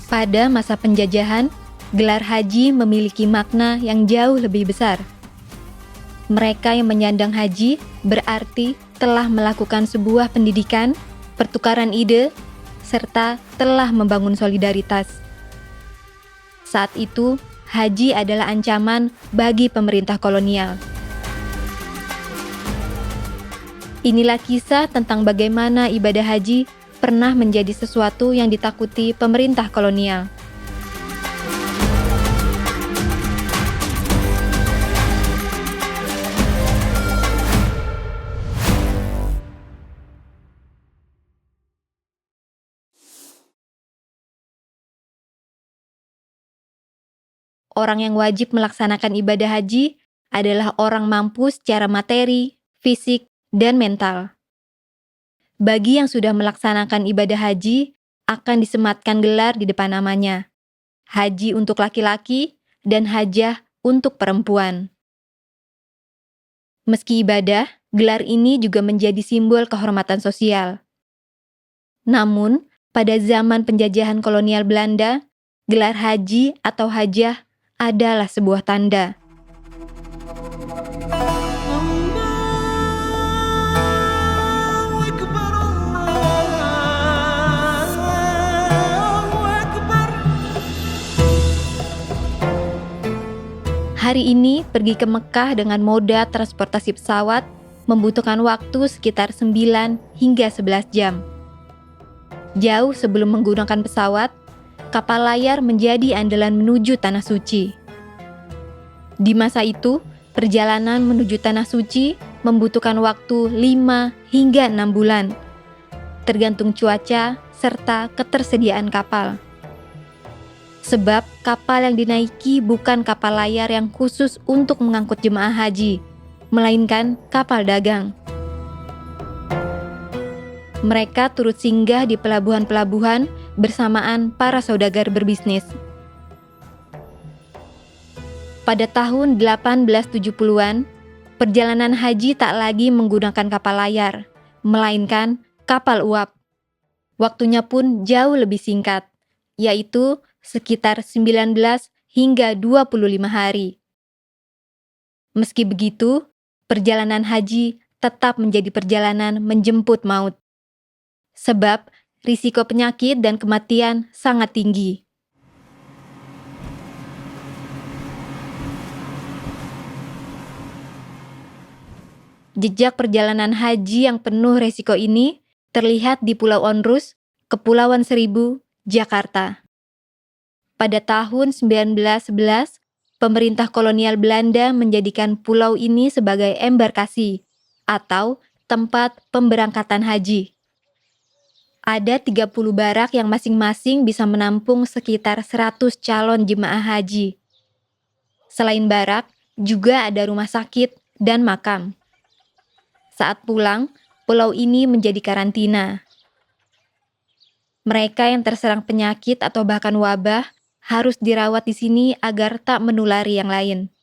Pada masa penjajahan, gelar haji memiliki makna yang jauh lebih besar. Mereka yang menyandang haji berarti telah melakukan sebuah pendidikan, pertukaran ide, serta telah membangun solidaritas. Saat itu, haji adalah ancaman bagi pemerintah kolonial. Inilah kisah tentang bagaimana ibadah haji pernah menjadi sesuatu yang ditakuti pemerintah kolonial. Orang yang wajib melaksanakan ibadah haji adalah orang mampu secara materi, fisik, dan mental. Bagi yang sudah melaksanakan ibadah haji, akan disematkan gelar di depan namanya. Haji untuk laki-laki dan hajah untuk perempuan. Meski ibadah, gelar ini juga menjadi simbol kehormatan sosial. Namun, pada zaman penjajahan kolonial Belanda, gelar haji atau hajah adalah sebuah tanda. Hari ini pergi ke Mekah dengan moda transportasi pesawat membutuhkan waktu sekitar 9 hingga 11 jam. Jauh sebelum menggunakan pesawat, kapal layar menjadi andalan menuju Tanah Suci. Di masa itu, perjalanan menuju Tanah Suci membutuhkan waktu 5 hingga 6 bulan, tergantung cuaca serta ketersediaan kapal. Sebab kapal yang dinaiki bukan kapal layar yang khusus untuk mengangkut jemaah haji, melainkan kapal dagang. Mereka turut singgah di pelabuhan-pelabuhan bersamaan para saudagar berbisnis. Pada tahun 1870-an, perjalanan haji tak lagi menggunakan kapal layar, melainkan kapal uap. Waktunya pun jauh lebih singkat, yaitu sekitar 19 hingga 25 hari. Meski begitu, perjalanan haji tetap menjadi perjalanan menjemput maut. Sebab risiko penyakit dan kematian sangat tinggi. Jejak perjalanan haji yang penuh risiko ini terlihat di Pulau Onrus, Kepulauan Seribu, Jakarta. Pada tahun 1911, pemerintah kolonial Belanda menjadikan pulau ini sebagai embarkasi atau tempat pemberangkatan haji. Ada 30 barak yang masing-masing bisa menampung sekitar 100 calon jemaah haji. Selain barak, juga ada rumah sakit dan makam. Saat pulang, pulau ini menjadi karantina. Mereka yang terserang penyakit atau bahkan wabah harus dirawat di sini agar tak menulari yang lain.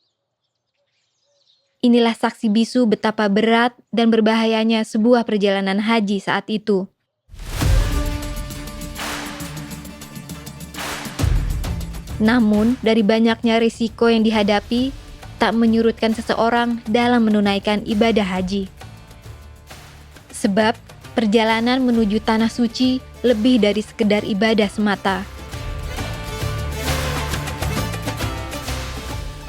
Inilah saksi bisu betapa berat dan berbahayanya sebuah perjalanan haji saat itu. Namun, dari banyaknya risiko yang dihadapi, tak menyurutkan seseorang dalam menunaikan ibadah haji. Sebab, perjalanan menuju Tanah Suci lebih dari sekedar ibadah semata.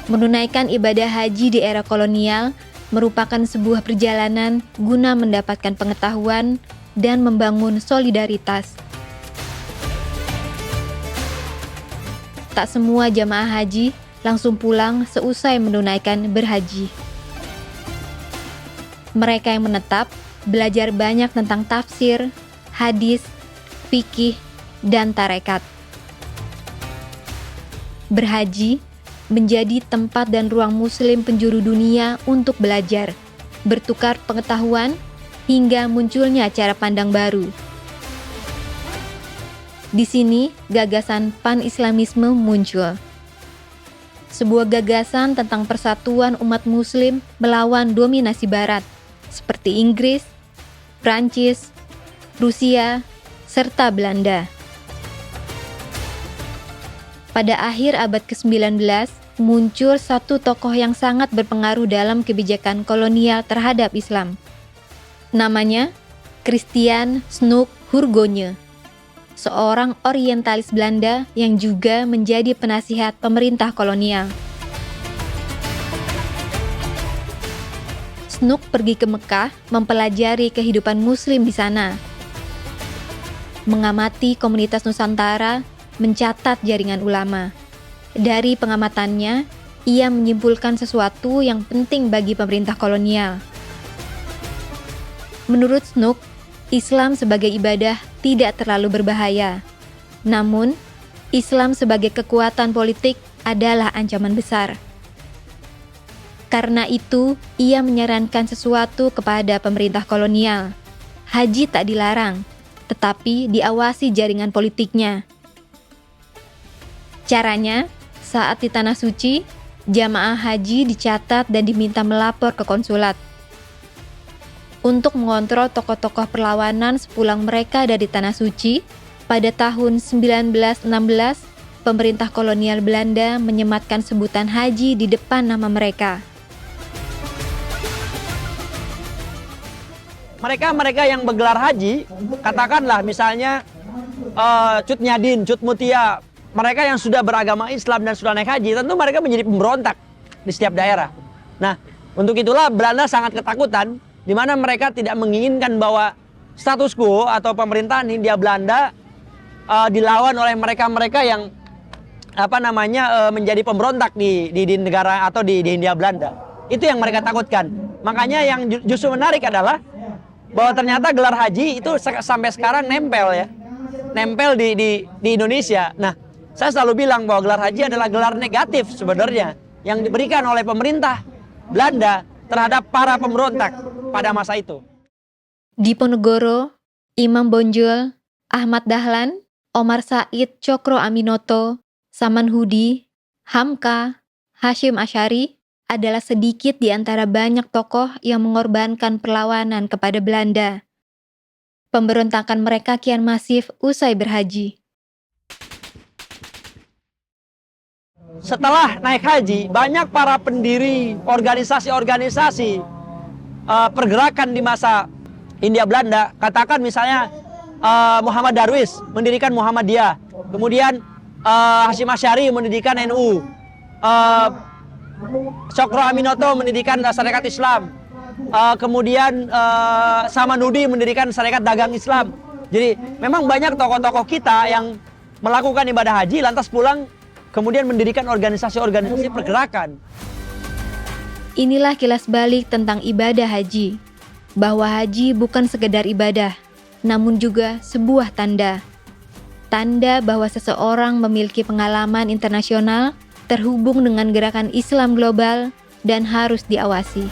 Menunaikan ibadah haji di era kolonial merupakan sebuah perjalanan guna mendapatkan pengetahuan dan membangun solidaritas. Tak semua jamaah haji langsung pulang seusai menunaikan berhaji. Mereka yang menetap belajar banyak tentang tafsir, hadis, fikih, dan tarekat. Berhaji menjadi tempat dan ruang muslim penjuru dunia untuk belajar, bertukar pengetahuan, hingga munculnya cara pandang baru. Di sini, gagasan pan-islamisme muncul. Sebuah gagasan tentang persatuan umat muslim melawan dominasi barat, seperti Inggris, Prancis, Rusia, serta Belanda. Pada akhir abad ke-19, muncul satu tokoh yang sangat berpengaruh dalam kebijakan kolonial terhadap Islam. Namanya Christian Snoek Hurgonje, seorang orientalis Belanda yang juga menjadi penasihat pemerintah kolonial. Snoek pergi ke Mekah mempelajari kehidupan Muslim di sana, mengamati komunitas Nusantara, mencatat jaringan ulama. Dari pengamatannya, ia menyimpulkan sesuatu yang penting bagi pemerintah kolonial. Menurut Snoek, Islam sebagai ibadah tidak terlalu berbahaya. Namun, Islam sebagai kekuatan politik adalah ancaman besar. Karena itu, ia menyarankan sesuatu kepada pemerintah kolonial. Haji tak dilarang, tetapi diawasi jaringan politiknya. Caranya, saat di Tanah Suci, jamaah haji dicatat dan diminta melapor ke konsulat. Untuk mengontrol tokoh-tokoh perlawanan sepulang mereka dari Tanah Suci, pada tahun 1916, pemerintah kolonial Belanda menyematkan sebutan haji di depan nama mereka. Mereka yang bergelar haji, katakanlah misalnya Cut Nyadin, Cut Mutia, mereka yang sudah beragama Islam dan sudah naik haji, tentu mereka menjadi pemberontak di setiap daerah. Nah, untuk itulah Belanda sangat ketakutan, di mana mereka tidak menginginkan bahwa status quo atau pemerintahan Hindia Belanda dilawan oleh mereka-mereka yang menjadi pemberontak di negara atau di Hindia Belanda. Itu yang mereka takutkan. Makanya yang justru menarik adalah bahwa ternyata gelar haji itu sampai sekarang nempel di Indonesia. Nah, saya selalu bilang bahwa gelar haji adalah gelar negatif sebenarnya yang diberikan oleh pemerintah Belanda terhadap para pemberontak pada masa itu. Diponegoro, Imam Bonjol, Ahmad Dahlan, Omar Said Cokro Aminoto, Saman Hudi, Hamka, Hashim Asyari adalah sedikit di antara banyak tokoh yang mengorbankan perlawanan kepada Belanda. Pemberontakan mereka kian masif usai berhaji. Setelah naik haji, banyak para pendiri organisasi-organisasi pergerakan di masa Hindia Belanda, katakan misalnya Muhammad Darwis mendirikan Muhammadiyah, kemudian Hashim Asyari mendirikan NU, Cokro Aminoto mendirikan Sarekat Islam, kemudian Samanhudi mendirikan Sarekat Dagang Islam. Jadi memang banyak tokoh-tokoh kita yang melakukan ibadah haji lantas pulang kemudian mendirikan organisasi-organisasi pergerakan. Inilah kilas balik tentang ibadah haji. Bahwa haji bukan sekedar ibadah, namun juga sebuah tanda. Tanda bahwa seseorang memiliki pengalaman internasional, terhubung dengan gerakan Islam global, dan harus diawasi.